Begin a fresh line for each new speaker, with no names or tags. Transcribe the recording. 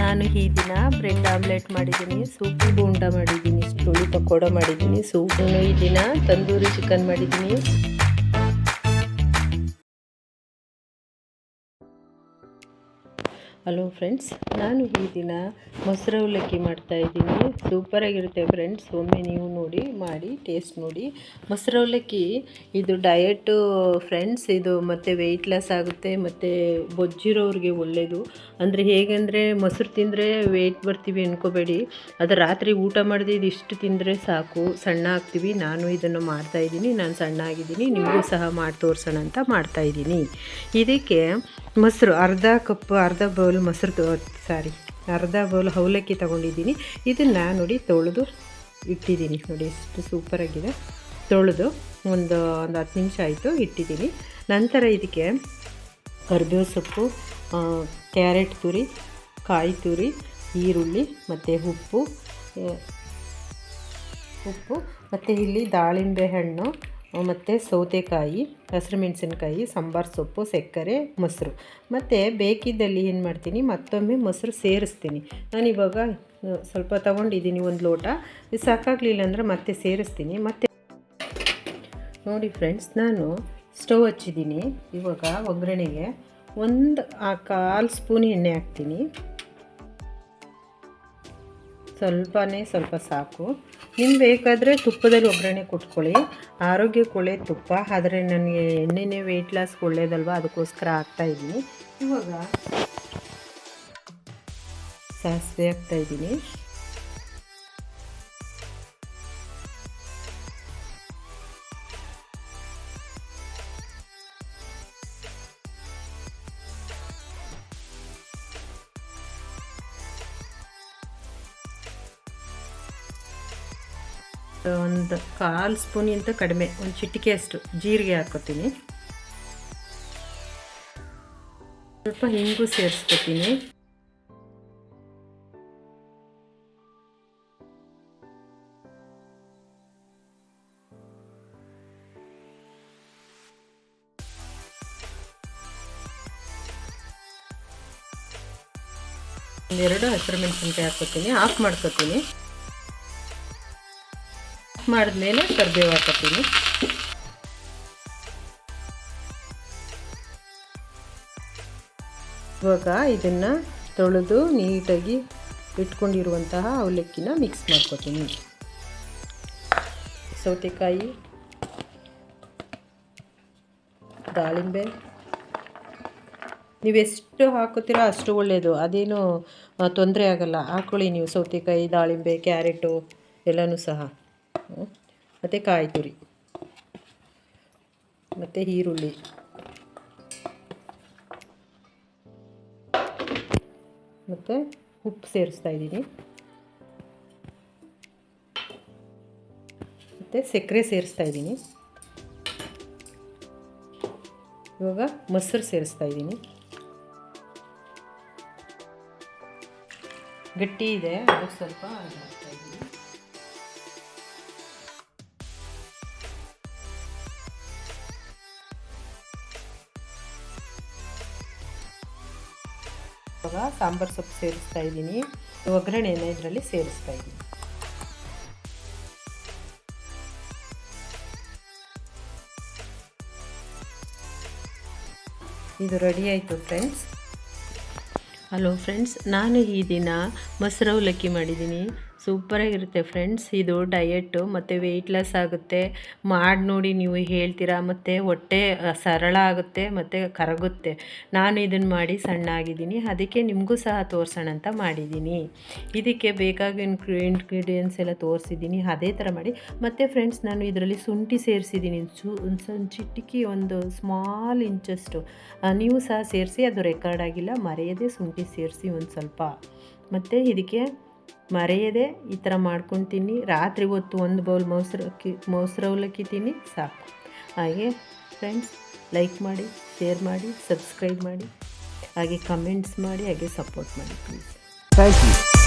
ನಾನು ಈ ದಿನ ಬ್ರೆಡ್ ಆಮ್ಲೆಟ್ ಮಾಡಿದ್ದೀನಿ, ಸೂಪಿ ಬೋಂಡ ಮಾಡಿದ್ದೀನಿ, ಸುಳಿ ಪಕೋಡ ಮಾಡಿದ್ದೀನಿ, ಈ ದಿನ ತಂದೂರಿ ಚಿಕನ್ ಮಾಡಿದ್ದೀನಿ. ಹಲೋ ಫ್ರೆಂಡ್ಸ್, ನಾನು ಈ ದಿನ ಮೊಸರು ಅವಲಕ್ಕಿ ಮಾಡ್ತಾಯಿದ್ದೀನಿ. ಸೂಪರಾಗಿರುತ್ತೆ ಫ್ರೆಂಡ್ಸ್, ಒಮ್ಮೆ ನೀವು ನೋಡಿ, ಮಾಡಿ ಟೇಸ್ಟ್ ನೋಡಿ. ಮೊಸರು ಅವಲಕ್ಕಿ ಇದು ಡಯಟು ಫ್ರೆಂಡ್ಸ್, ಇದು ಮತ್ತು ವೆಯ್ಟ್ ಲಾಸ್ ಆಗುತ್ತೆ, ಮತ್ತು ಬೊಜ್ಜಿರೋರಿಗೆ ಒಳ್ಳೆಯದು. ಅಂದರೆ ಹೇಗೆಂದರೆ ಮೊಸರು ತಿಂದರೆ ವೆಯ್ಟ್ ಬರ್ತೀವಿ ಅನ್ಕೋಬೇಡಿ, ಅದು ರಾತ್ರಿ ಊಟ ಮಾಡಿದ್ರೆ ಇದಿಷ್ಟು ತಿಂದರೆ ಸಾಕು, ಸಣ್ಣ ಆಗ್ತೀವಿ. ನಾನು ಇದನ್ನು ಮಾಡ್ತಾಯಿದ್ದೀನಿ, ನಾನು ಸಣ್ಣ ಆಗಿದ್ದೀನಿ, ನಿಮಗೂ ಸಹ ಮಾಡಿ ತೋರಿಸೋಣ ಅಂತ ಮಾಡ್ತಾಯಿದ್ದೀನಿ. ಇದಕ್ಕೆ ಮೊಸರು ಅರ್ಧ ಬೌಲ್ ಅರ್ಧ ಬೌಲ್ ಅವಲಕ್ಕಿ ತೊಗೊಂಡಿದ್ದೀನಿ. ಇದನ್ನು ನೋಡಿ ತೊಳೆದು ಇಟ್ಟಿದ್ದೀನಿ. ನೋಡಿ ಎಷ್ಟು ಸೂಪರಾಗಿದೆ. ತೊಳೆದು ಒಂದು 10 ನಿಮಿಷ ಆಯಿತು ಇಟ್ಟಿದ್ದೀನಿ. ನಂತರ ಇದಕ್ಕೆ ಕರಿಬೇವು ಸೊಪ್ಪು, ಕ್ಯಾರೆಟ್ ತುರಿ, ಕಾಯಿ ತುರಿ, ಈರುಳ್ಳಿ ಮತ್ತು ಉಪ್ಪು ಮತ್ತು ಇಲ್ಲಿ ದಾಳಿಂಬೆ ಹಣ್ಣು ಮತ್ತು ಸೌತೆಕಾಯಿ, ಹಸಿರು ಮೆಣಸಿನ್ಕಾಯಿ, ಸಾಂಬಾರು ಸೊಪ್ಪು, ಸಕ್ಕರೆ, ಮೊಸರು. ಮತ್ತು ಬೇಕಿದ್ದಲ್ಲಿ ಏನು ಮಾಡ್ತೀನಿ, ಮತ್ತೊಮ್ಮೆ ಮೊಸರು ಸೇರಿಸ್ತೀನಿ. ನಾನಿವಾಗ ಸ್ವಲ್ಪ ತೊಗೊಂಡಿದ್ದೀನಿ, 1 ಲೋಟ. ಇದು ಸಾಕಾಗಲಿಲ್ಲ ಅಂದರೆ ಮತ್ತೆ ಸೇರಿಸ್ತೀನಿ. ಮತ್ತು ನೋಡಿ ಫ್ರೆಂಡ್ಸ್, ನಾನು ಸ್ಟವ್ ಹಚ್ಚಿದ್ದೀನಿ. ಇವಾಗ ಒಗ್ಗರಣೆಗೆ 1/4 ಸ್ಪೂನ್ ಎಣ್ಣೆ ಹಾಕ್ತೀನಿ. ಸ್ವಲ್ಪ ಸಾಕು. ನಿಮ್ಗೆ ಬೇಕಾದರೆ ತುಪ್ಪದಲ್ಲಿ ಒಗ್ಗರಣೆ ಕೊಟ್ಕೊಳ್ಳಿ, ಆರೋಗ್ಯಕ್ಕೆ ಒಳ್ಳೆ ತುಪ್ಪ. ಆದರೆ ನನಗೆ ಎಣ್ಣೆನೇ ವೆಯ್ಟ್ ಲಾಸ್ಗೆ ಒಳ್ಳೇದಲ್ವ, ಅದಕ್ಕೋಸ್ಕರ ಹಾಕ್ತಾಯಿದ್ದೀನಿ. ಇವಾಗ ಸಾಸಿವೆ ಹಾಕ್ತಾಯಿದ್ದೀನಿ. ಒಂದು 1/4 ಸ್ಪೂನಿಂತ ಕಡಿಮೆ, ಒಂದು ಚಿಟಿಕೆ ಅಷ್ಟು ಜೀರಿಗೆ ಹಾಕ್ಕೊತೀನಿ. ಸ್ವಲ್ಪ ಹಿಂಗು ಸೇರಿಸ್ಕೊತೀನಿ. ಒಂದೆರಡು ಹಸಿರು ಮೆಣಸಿನ್ಕಾಯಿ ಹಾಕ್ಕೊತೀನಿ. ಆಫ್ ಮಾಡ್ಕೊತೀನಿ. ಮಾಡಿದ್ಮೇಲೆ ಕರಿಬೇವು ಹಾಕ್ತೀನಿ. ಇವಾಗ ಇದನ್ನು ತೊಳೆದು ನೀಟಾಗಿ ಇಟ್ಕೊಂಡಿರುವಂತಹ ಅವಲಕ್ಕಿನ ಮಿಕ್ಸ್ ಮಾಡ್ಕೊತೀನಿ. ಸೌತೆಕಾಯಿ, ದಾಳಿಂಬೆ ನೀವೆಷ್ಟು ಹಾಕೋತೀರೋ ಅಷ್ಟು ಒಳ್ಳೆಯದು, ಅದೇನು ತೊಂದರೆ ಆಗಲ್ಲ. ಹಾಕ್ಕೊಳ್ಳಿ ನೀವು ಸೌತೆಕಾಯಿ, ದಾಳಿಂಬೆ, ಕ್ಯಾರೆಟು ಎಲ್ಲನೂ ಸಹ. ಮತ್ತು ಕಾಯಿ ತುರಿ ಮತ್ತು ಈರುಳ್ಳಿ ಮತ್ತು ಉಪ್ಪು ಸೇರಿಸ್ತಾ ಇದ್ದೀನಿ. ಮತ್ತು ಸಕ್ಕರೆ ಸೇರಿಸ್ತಾ ಇದ್ದೀನಿ. ಇವಾಗ ಮೊಸರು ಸೇರಿಸ್ತಾ ಇದ್ದೀನಿ. ಗಟ್ಟಿ ಇದೆ, ಅದಕ್ಕೆ ಸ್ವಲ್ಪ ಹಾಕ್ತಾ ಇದ್ದೀನಿ. ಇವಾಗ ಸಾಂಬಾರು ಸೊಪ್ಪು ಸೇರಿಸ್ತಾ ಇದ್ದೀನಿ. ಒಗ್ಗರಣೆಯನ್ನು ಇದರಲ್ಲಿ ಸೇರಿಸ್ತಾ ಇದ್ದೀನಿ. ಇದು ರೆಡಿ ಆಯಿತು ಫ್ರೆಂಡ್ಸ್. ಹಲೋ ಫ್ರೆಂಡ್ಸ್, ನಾನು ಈ ದಿನ ಮೊಸರು ಅವಲಕ್ಕಿ ಮಾಡಿದ್ದೀನಿ. ಸೂಪರಾಗಿರುತ್ತೆ ಫ್ರೆಂಡ್ಸ್. ಇದು ಡಯಟು ಮತ್ತು ವೆಯ್ಟ್ ಲಾಸ್ ಆಗುತ್ತೆ. ಮಾಡಿ ನೋಡಿ, ನೀವು ಹೇಳ್ತೀರಾ. ಮತ್ತು ಹೊಟ್ಟೆ ಸರಳ ಆಗುತ್ತೆ ಮತ್ತು ಕರಗುತ್ತೆ. ನಾನು ಇದನ್ನು ಮಾಡಿ ಸಣ್ಣ ಆಗಿದ್ದೀನಿ, ಅದಕ್ಕೆ ನಿಮಗೂ ಸಹ ತೋರಿಸೋಣ ಅಂತ ಮಾಡಿದ್ದೀನಿ. ಇದಕ್ಕೆ ಬೇಕಾಗಿ ಇಂಗ್ರೀಡಿಯೆಂಟ್ಸ್ ಎಲ್ಲ ತೋರಿಸಿದ್ದೀನಿ, ಅದೇ ಥರ ಮಾಡಿ. ಮತ್ತು ಫ್ರೆಂಡ್ಸ್, ನಾನು ಇದರಲ್ಲಿ ಶುಂಠಿ ಸೇರಿಸಿದ್ದೀನಿ, ಒಂದು ಚಿಟಿಕೆ, ಒಂದು ಸ್ಮಾಲ್ ಇಂಚಷ್ಟು. ನೀವು ಸಹ ಸೇರಿಸಿ, ಅದು ರೆಕಾರ್ಡ್ ಆಗಿಲ್ಲ, ಮರೆಯದೆ ಶುಂಠಿ ಸೇರಿಸಿ ಒಂದು ಸ್ವಲ್ಪ. ಮತ್ತು ಇದಕ್ಕೆ ಮರೆಯದೆ ಈ ಥರ ಮಾಡ್ಕೊಂಡು ತಿನ್ನಿ. ರಾತ್ರಿ ಹೊತ್ತು 1 ಬೌಲ್ ಮೊಸರು ಅವಲಕ್ಕಿ ತಿನ್ನಿ ಸಾಕು. ಹಾಗೆ ಫ್ರೆಂಡ್ಸ್, ಲೈಕ್ ಮಾಡಿ, ಶೇರ್ ಮಾಡಿ, ಸಬ್ಸ್ಕ್ರೈಬ್ ಮಾಡಿ, ಹಾಗೆ ಕಮೆಂಟ್ಸ್ ಮಾಡಿ, ಹಾಗೆ ಸಪೋರ್ಟ್ ಮಾಡಿ ಪ್ಲೀಸ್. Thank you.